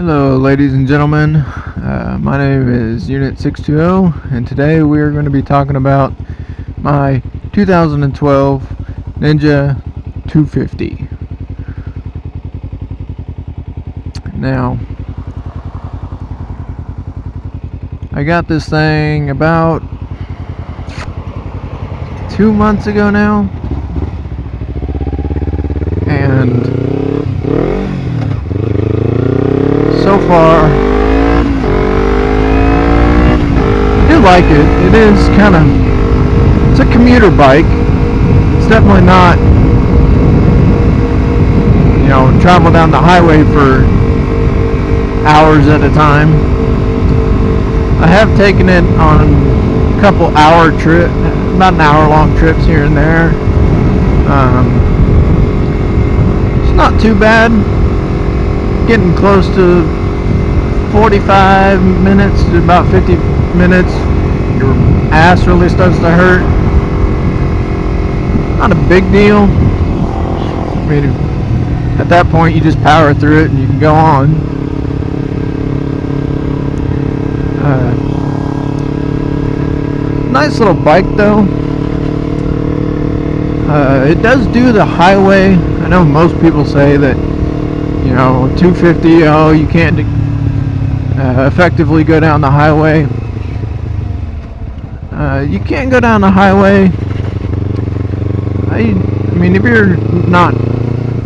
Hello ladies and gentlemen, my name is Unit 620 and today we are going to be talking about my 2012 Ninja 250. Now, I got this thing about 2 months ago now, and so far I do like it. It is it's a commuter bike. It's definitely not, travel down the highway for hours at a time. I have taken it on a couple hour trip, about an hour long trips here and there. It's not too bad. Getting close to 45 minutes to about 50 minutes, your ass really starts to hurt. Not a big deal. I mean, at that point you just power through it and you can go on. Nice little bike though. It does do the highway. I know most people say that 250, you can't effectively go down the highway. You can't go down the highway. I mean, if you're not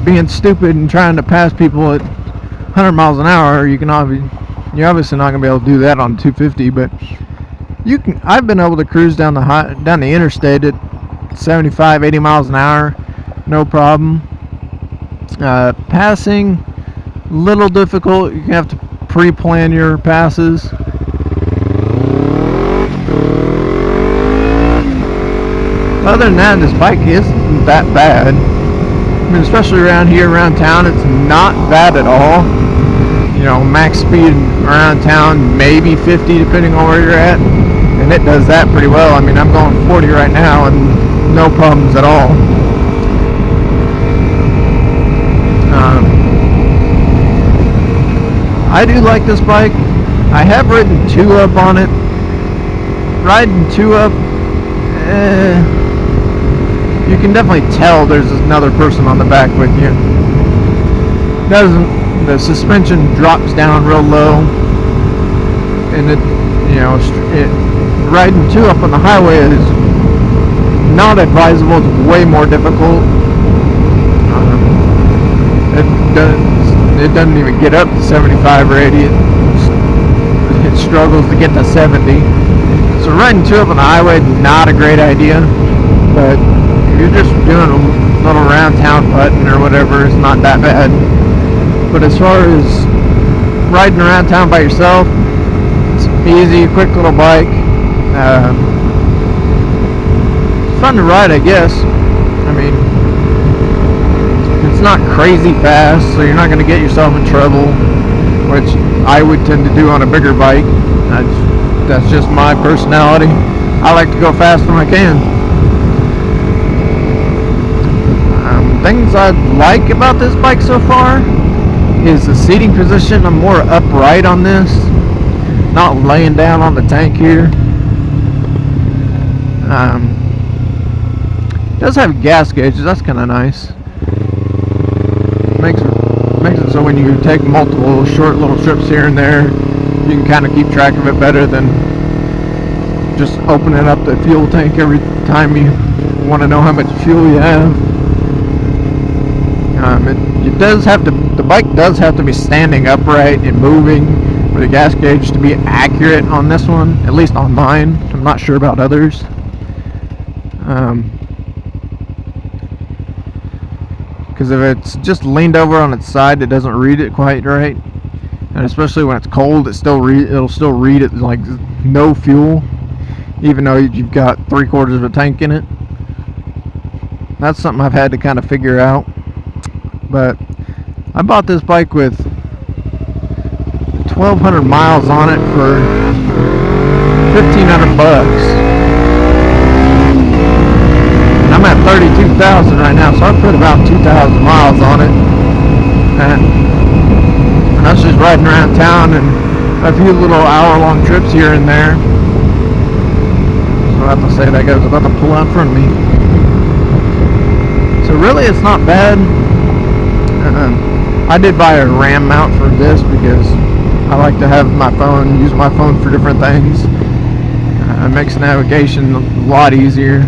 being stupid and trying to pass people at 100 miles an hour, you're obviously not going to be able to do that on 250. But you can. I've been able to cruise down the interstate at 75, 80 miles an hour, no problem. Passing, little difficult. You have to pre-plan your passes. Other than that, this bike isn't that bad. I mean, especially around here, around town, it's not bad at all. Max speed around town, maybe 50 depending on where you're at, and it does that pretty well. I mean, I'm going 40 right now and no problems at all. I do like this bike. I have ridden 2-up on it. Riding 2-up, you can definitely tell there's another person on the back with you. The suspension drops down real low, and riding 2-up on the highway is not advisable. It's way more difficult. It doesn't even get up to 75 or 80. It struggles to get to 70. So riding 2-up on the highway, not a great idea. But if you're just doing a little around town putting or whatever, it's not that bad. But as far as riding around town by yourself, it's easy, quick little bike. Fun to ride, I guess. I mean, it's not crazy fast, so you're not going to get yourself in trouble, which I would tend to do on a bigger bike. That's just my personality. I like to go fast when I can. Things I like about this bike so far is the seating position. I'm more upright on this, not laying down on the tank here. It does have gas gauges. That's kind of nice. Makes it so when you take multiple short little trips here and there, you can kind of keep track of it better than just opening up the fuel tank every time you want to know how much fuel you have. The bike does have to be standing upright and moving for the gas gauge to be accurate on this one, at least on mine. I'm not sure about others. Because if it's just leaned over on its side, it doesn't read it quite right, and especially when it's cold, it'll still read it like no fuel, even though you've got 3/4 of a tank in it. That's something I've had to kind of figure out. But I bought this bike with 1,200 miles on it for $1,500. I'm at 32,000 right now, so I put about 2,000 miles on it, and that's just riding around town and a few little hour-long trips here and there. So I have to say that guy's about to pull out in front of me. So really, it's not bad. I did buy a RAM mount for this because I like to have my phone, use my phone for different things. It makes navigation a lot easier,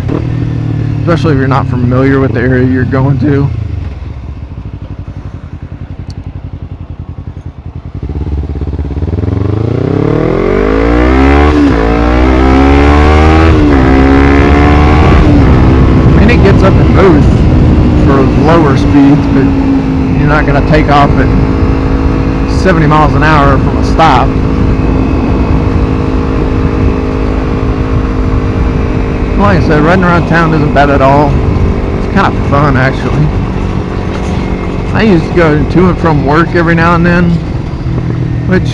especially if you're not familiar with the area you're going to. And it gets up and moves for lower speeds, but you're not going to take off at 70 miles an hour from a stop. Like I said, riding around town isn't bad at all. It's kind of fun, actually. I used to go to and from work every now and then, which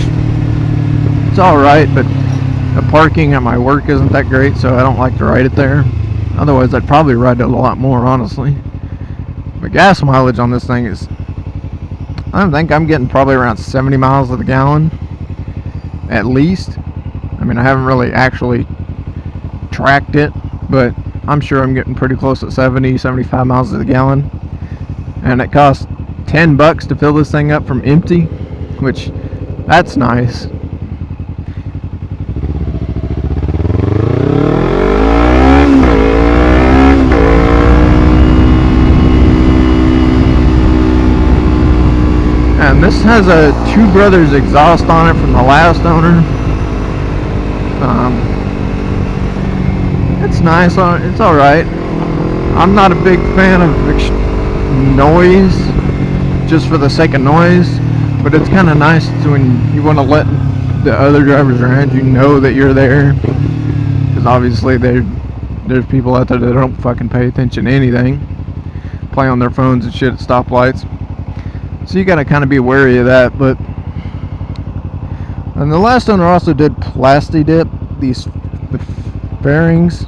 it's alright, but the parking at my work isn't that great, so I don't like to ride it there. Otherwise, I'd probably ride it a lot more, honestly. But gas mileage on this thing is, I think I'm getting probably around 70 miles to the gallon, at least. I mean, I haven't really actually tracked it, but I'm sure I'm getting pretty close to 70, 75 miles to the gallon. And it costs $10 to fill this thing up from empty, which, that's nice. And this has a Two Brothers exhaust on it from the last owner. It's nice, it's alright. I'm not a big fan of noise just for the sake of noise, but it's kind of nice to when you want to let the other drivers around you know that you're there, because obviously there's people out there that don't fucking pay attention to anything, play on their phones and shit at stoplights, so you gotta kind of be wary of that. But and the last owner also did plasti dip the fairings.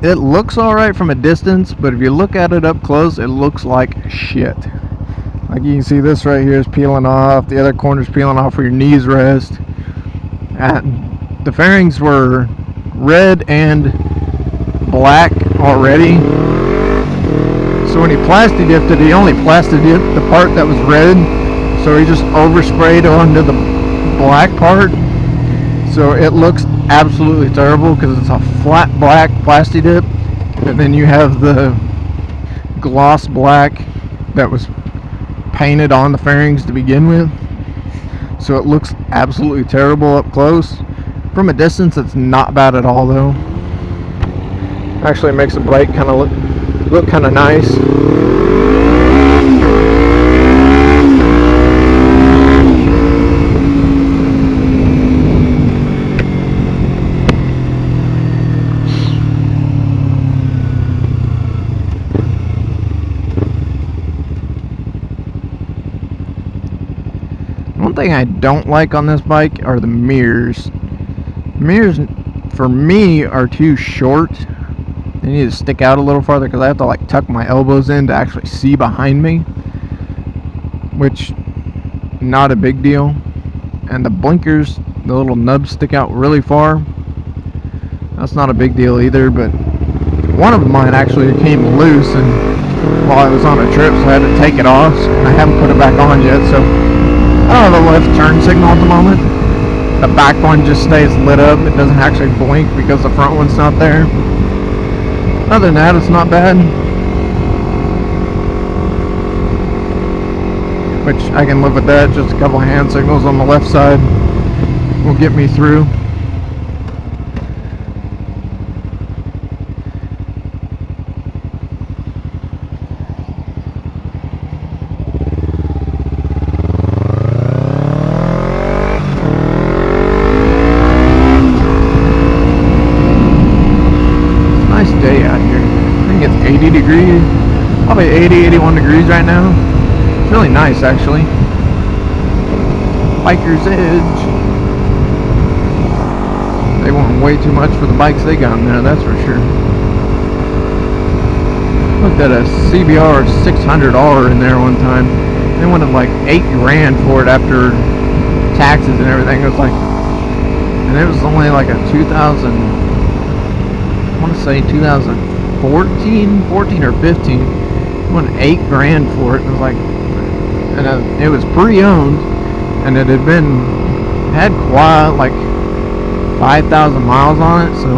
It looks alright from a distance, but if you look at it up close, it looks like shit. Like you can see, this right here is peeling off, the other corner's peeling off where your knees rest. And the fairings were red and black already. So when he plasti dipped it, he only plasti dipped the part that was red, so he just oversprayed onto the black part. So it looks absolutely terrible because it's a flat black plasti dip, and then you have the gloss black that was painted on the fairings to begin with. So it looks absolutely terrible up close. From a distance, it's not bad at all though. Actually makes the bike kind of look kind of nice. One thing I don't like on this bike are the mirrors. Mirrors for me are too short. They need to stick out a little farther because I have to like tuck my elbows in to actually see behind me, which not a big deal. And the blinkers, the little nubs stick out really far. That's not a big deal either, but one of mine actually came loose and while I was on a trip, so I had to take it off, and I haven't put it back on yet. So I don't have a left turn signal at the moment. The back one just stays lit up. It doesn't actually blink because the front one's not there. Other than that, it's not bad. Which I can live with that. Just a couple of hand signals on the left side will get me through. Day out here. I think it's 80 degrees, probably 81 degrees right now. It's really nice actually. Biker's Edge. They want way too much for the bikes they got in there, that's for sure. Looked at a CBR 600R in there one time. They wanted like $8 grand for it after taxes and everything, it was like, and it was only like a 2000, I want to say 2014 or 15. I won $8,000 for it. It was like, and it was pre-owned, and it had quite like 5,000 miles on it. So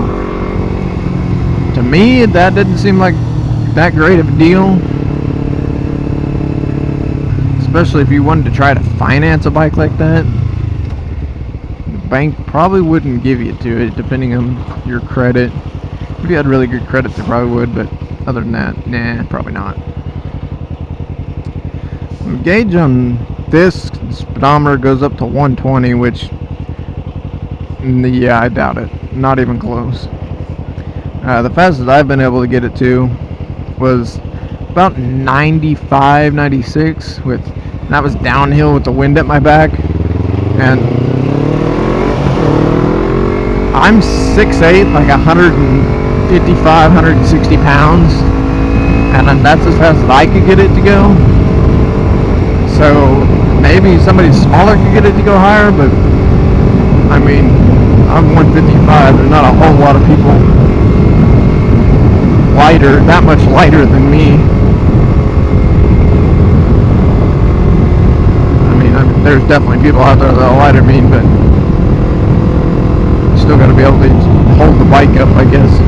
to me, that didn't seem like that great of a deal, especially if you wanted to try to finance a bike like that. The bank probably wouldn't give you to it, depending on your credit. If you had really good credit, they probably would, but other than that, nah, probably not. The gauge on this speedometer goes up to 120, which, yeah, I doubt it. Not even close. The fastest I've been able to get it to was about 95, 96, that was downhill with the wind at my back. And I'm 6'8", like 155, 160 pounds, and that's as fast as I could get it to go. So maybe somebody smaller could get it to go higher, but I mean, I'm 155. There's not a whole lot of people that much lighter than me. I mean, there's definitely people out there that are lighter than me, but you still got to be able to hold the bike up, I guess.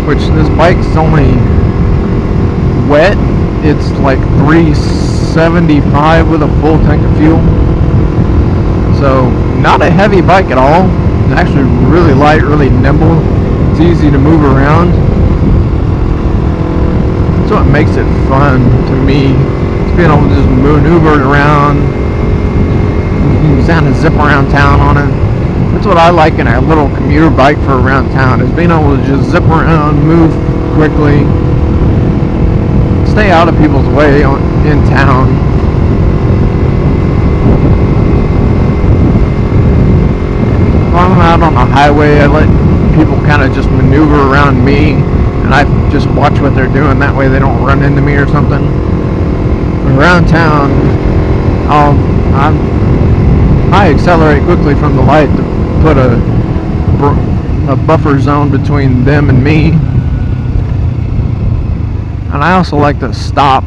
Which this bike's only wet. It's like 375 with a full tank of fuel. So not a heavy bike at all. It's actually really light, really nimble. It's easy to move around. That's what makes it fun to me. It's being able to just maneuver it around. You can kind of zip around town on it. That's what I like in a little commuter bike for around town, is being able to just zip around, move quickly, stay out of people's way in town. When I'm out on the highway, I let people kind of just maneuver around me, and I just watch what they're doing. That way they don't run into me or something. But around town, I accelerate quickly from the light to put a buffer zone between them and me. And I also like to stop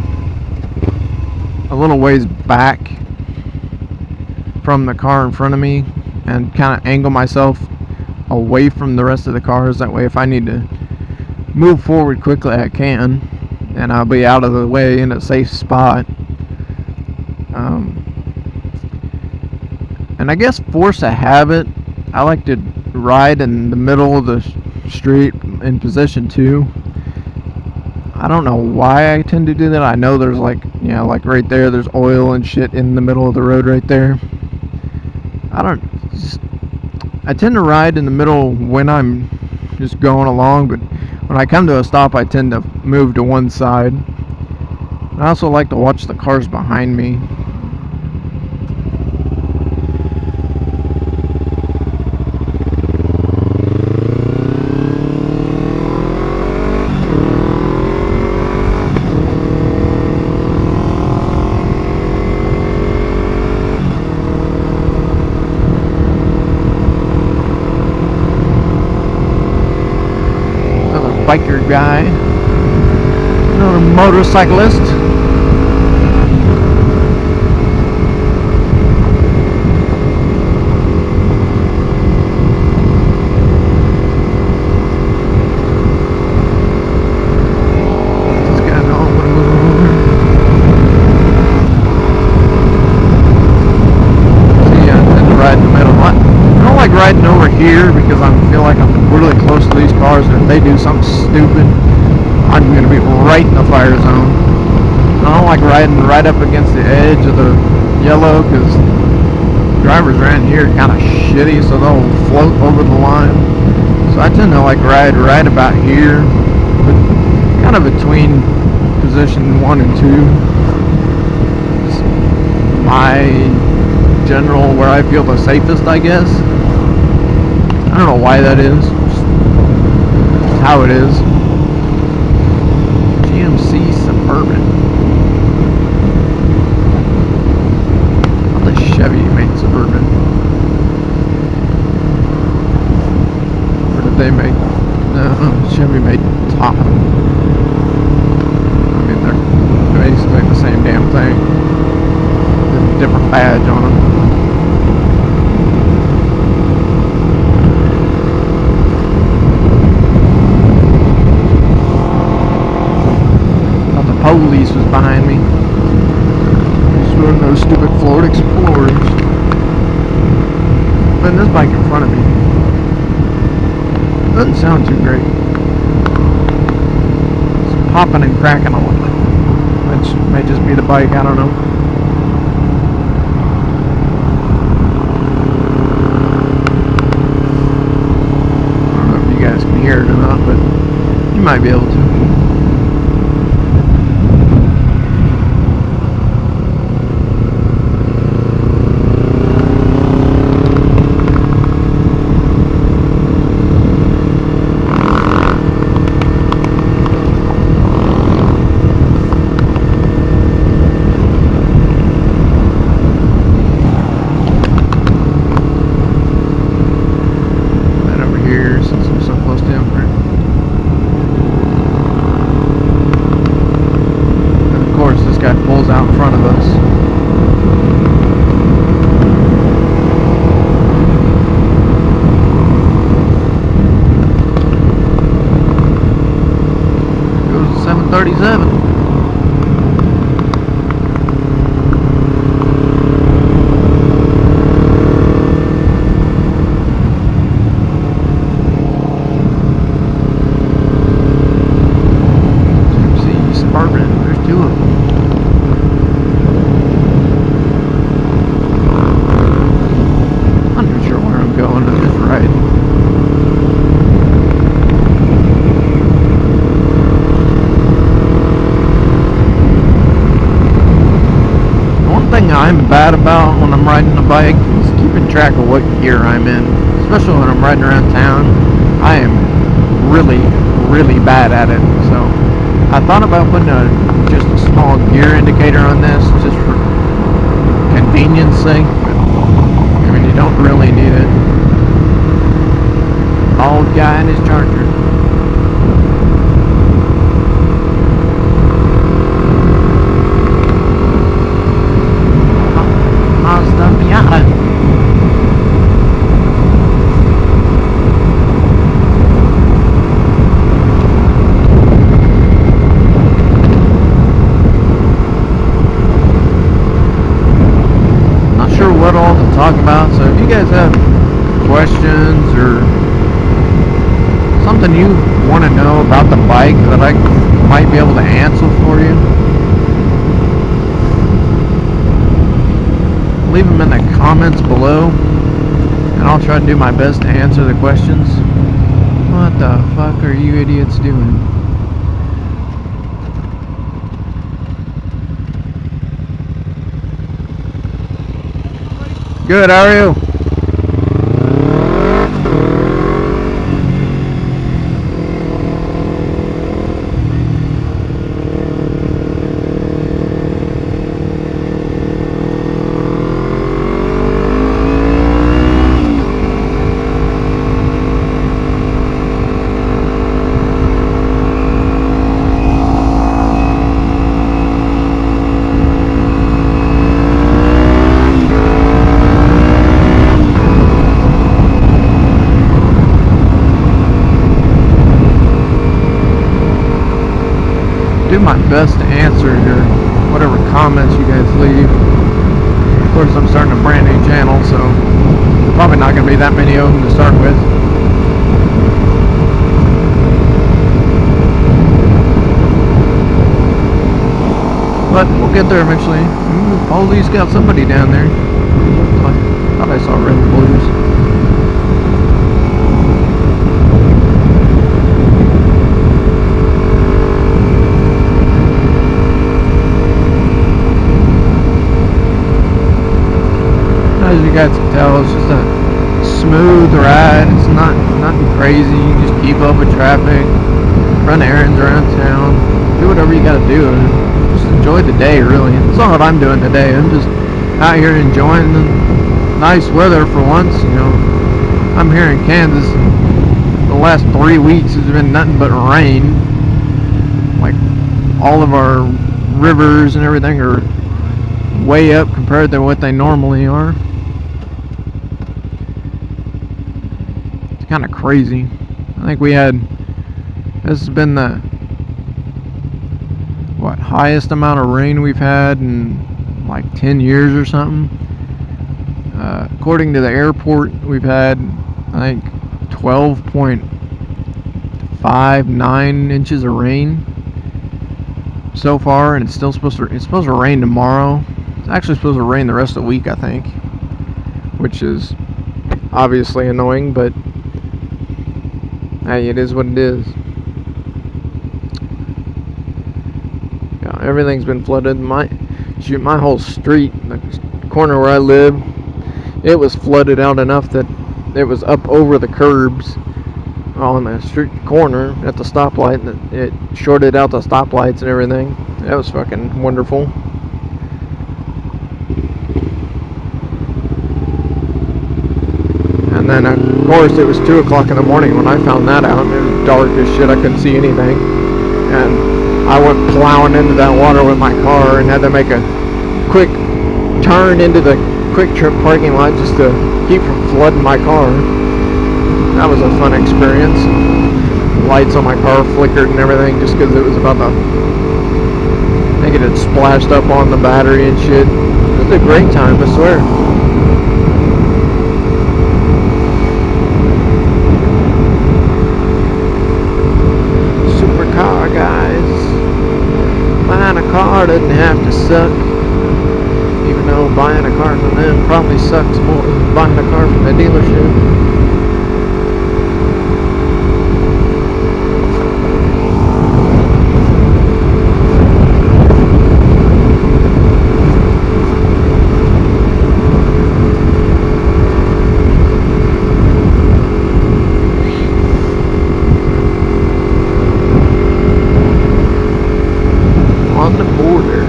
a little ways back from the car in front of me and kind of angle myself away from the rest of the cars. That way if I need to move forward quickly, I can, and I'll be out of the way in a safe spot. And I guess force a habit, I like to ride in the middle of the street in position 2. I don't know why I tend to do that. I know there's like right there, there's oil and shit in the middle of the road right there. I tend to ride in the middle when I'm just going along, but when I come to a stop, I tend to move to one side. I also like to watch the cars behind me. Biker guy, another motorcyclist. This guy knows I'm gonna move over. See, I tend to ride in the middle. I don't like riding over here because I feel like I'm really close to these cars, and if they do something stupid, I'm going to be right in the fire zone. I don't like riding right up against the edge of the yellow, because drivers around here are kind of shitty, so they'll float over the line. So I tend to like ride right about here, kind of between position 1 and 2. It's my general, where I feel the safest, I guess. I don't know why that is. It's how it is. GMC Suburban. I thought Chevy made Suburban. different badge on them. Thought the police was behind me. Just one of those stupid Florida Explorers. Man, this bike in front of me doesn't sound too great. It's popping and cracking a lot, which may just be the bike, I don't know. I don't know if you guys can hear it or not, but you might be able to. Out in front of us. Goes to 737. There's two of them. Going on this ride. One thing I'm bad about when I'm riding a bike is keeping track of what gear I'm in, especially when I'm riding around town. I am really bad at it. So I thought about putting just a small gear indicator on this just for convenience sake. I mean, you don't really need it. Old guy in his Charger. Mazda Miata. Not sure what all to talk about, so if you guys have questions or something you want to know about the bike that I might be able to answer for you, leave them in the comments below and I'll try to do my best to answer the questions. What the fuck are you idiots doing? Good, how are you? Do my best to answer your whatever comments you guys leave. Of course, I'm starting a brand new channel, so probably not going to be that many of them to start with. But we'll get there eventually. Police got somebody down there. I thought I saw red and blues. As you guys can tell, it's just a smooth ride. It's not nothing crazy. You just keep up with traffic, run errands around town, do whatever you gotta do, and just enjoy the day, really. That's all what I'm doing today. I'm just out here enjoying the nice weather for once. You know, I'm here in Kansas. The last 3 weeks has been nothing but rain. Like, all of our rivers and everything are way up compared to what they normally are. It's kind of crazy. I think this has been the highest amount of rain we've had in like 10 years or something. According to the airport, we've had, I think, 12.59 inches of rain so far, and it's supposed to rain tomorrow. It's actually supposed to rain the rest of the week, I think, which is obviously annoying, but hey, it is what it is. Yeah, everything's been flooded. My whole street, the corner where I live, it was flooded out enough that it was up over the curbs on the street corner at the stoplight, and it shorted out the stoplights and everything. That was fucking wonderful. And then of course it was 2 o'clock in the morning when I found that out, and it was dark as shit. I couldn't see anything, and I went plowing into that water with my car and had to make a quick turn into the Quick Trip parking lot just to keep from flooding my car. That was a fun experience. Lights on my car flickered and everything just because it was about to, I think it had splashed up on the battery and shit. It was a great time, I swear. Supercar guys. Buying a car doesn't have to suck. Even though buying a car from them probably sucks more than buying a car from a dealership. On the border.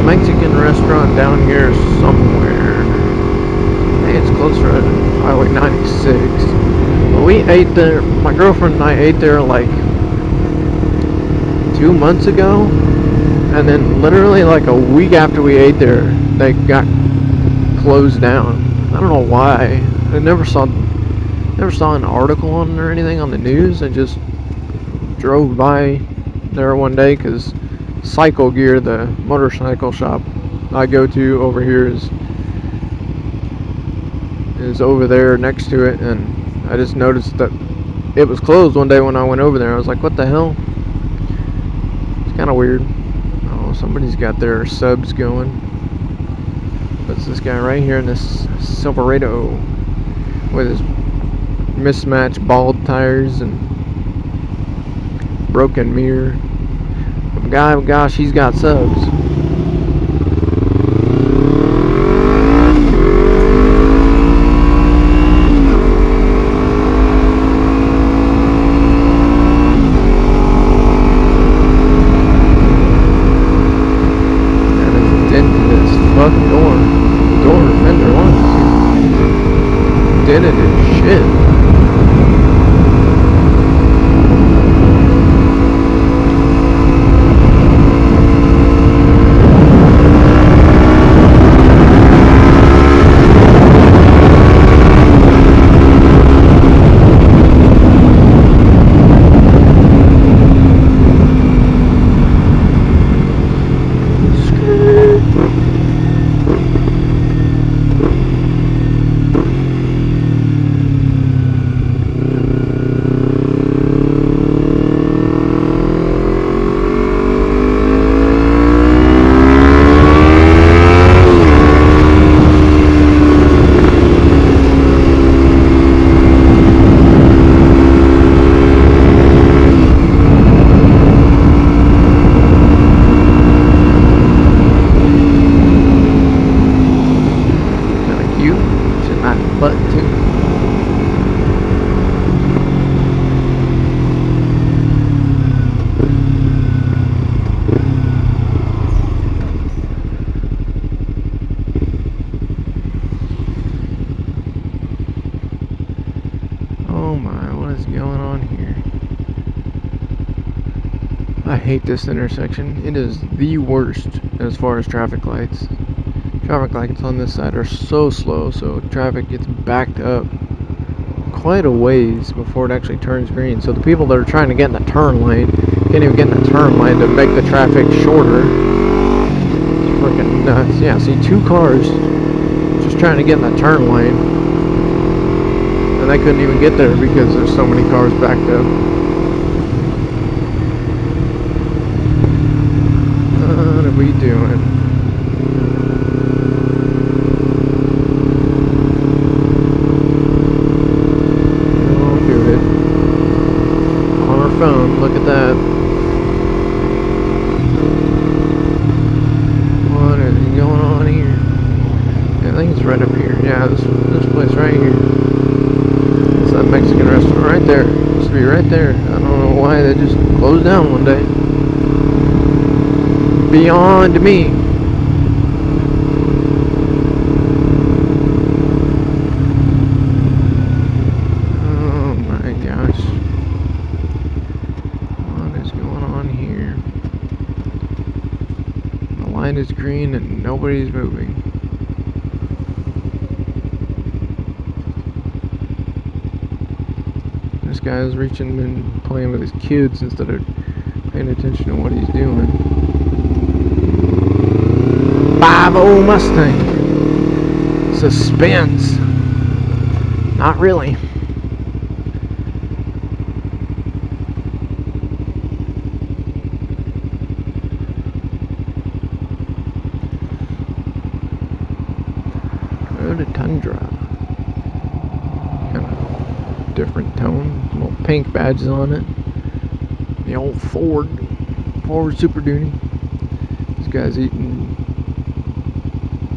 Mexican restaurant down here somewhere. I think it's closer to Highway 96. But we ate there, my girlfriend and I ate there like 2 months ago. And then literally like a week after we ate there, they got closed down. I don't know why. I never saw an article on it or anything on the news. I just drove by there one day because Cycle Gear, the motorcycle shop I go to over here, is over there next to it, and I just noticed that it was closed one day when I went over there. I was like, what the hell? It's kind of weird. Oh, somebody's got their subs going. But it's this guy right here in this Silverado with his mismatched bald tires and broken mirror. Gosh, he's got subs. And it's dented his fucking door fender once. Dented his shit. hate this intersection. It is the worst as far as traffic lights. Traffic lights on this side are so slow, so traffic gets backed up quite a ways before it actually turns green. So the people that are trying to get in the turn lane can't even get in the turn lane to make the traffic shorter. It's freaking nuts. Yeah, see, 2 cars just trying to get in the turn lane, and they couldn't even get there because there's so many cars backed up. What are we doing? Phone, look at that. What is going on here? Yeah, I think it's right up here. Yeah, this place right here. It's that Mexican restaurant right there. It used to be right there. I don't know why they just closed down one day. Beyond me. Oh my gosh. Line is green and nobody's moving. This guy is reaching and playing with his kids instead of paying attention to what he's doing. 5.0 Mustang. Suspense. Not really. The Tundra, kind of different tone, little pink badges on it. The old Ford Super Duty. This guy's eating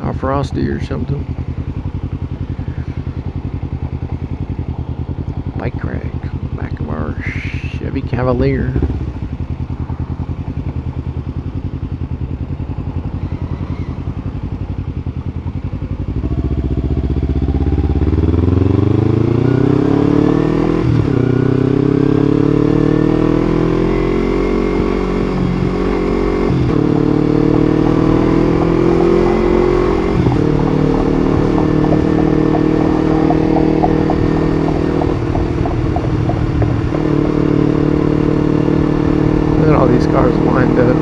a Frosty or something. Bike rack, back of our Chevy Cavalier. All these cars lined up.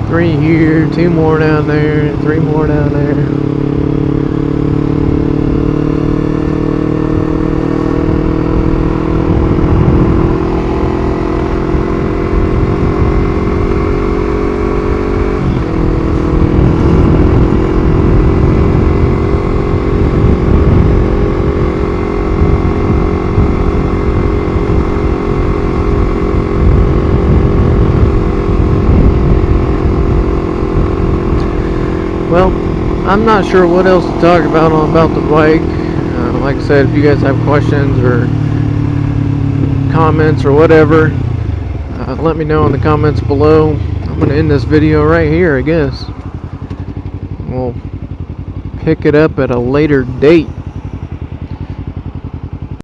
3 here, 2 more down there, 3 more down there. Well, I'm not sure what else to talk about the bike. Like I said, if you guys have questions or comments or whatever, let me know in the comments below. I'm going to end this video right here, I guess. We'll pick it up at a later date.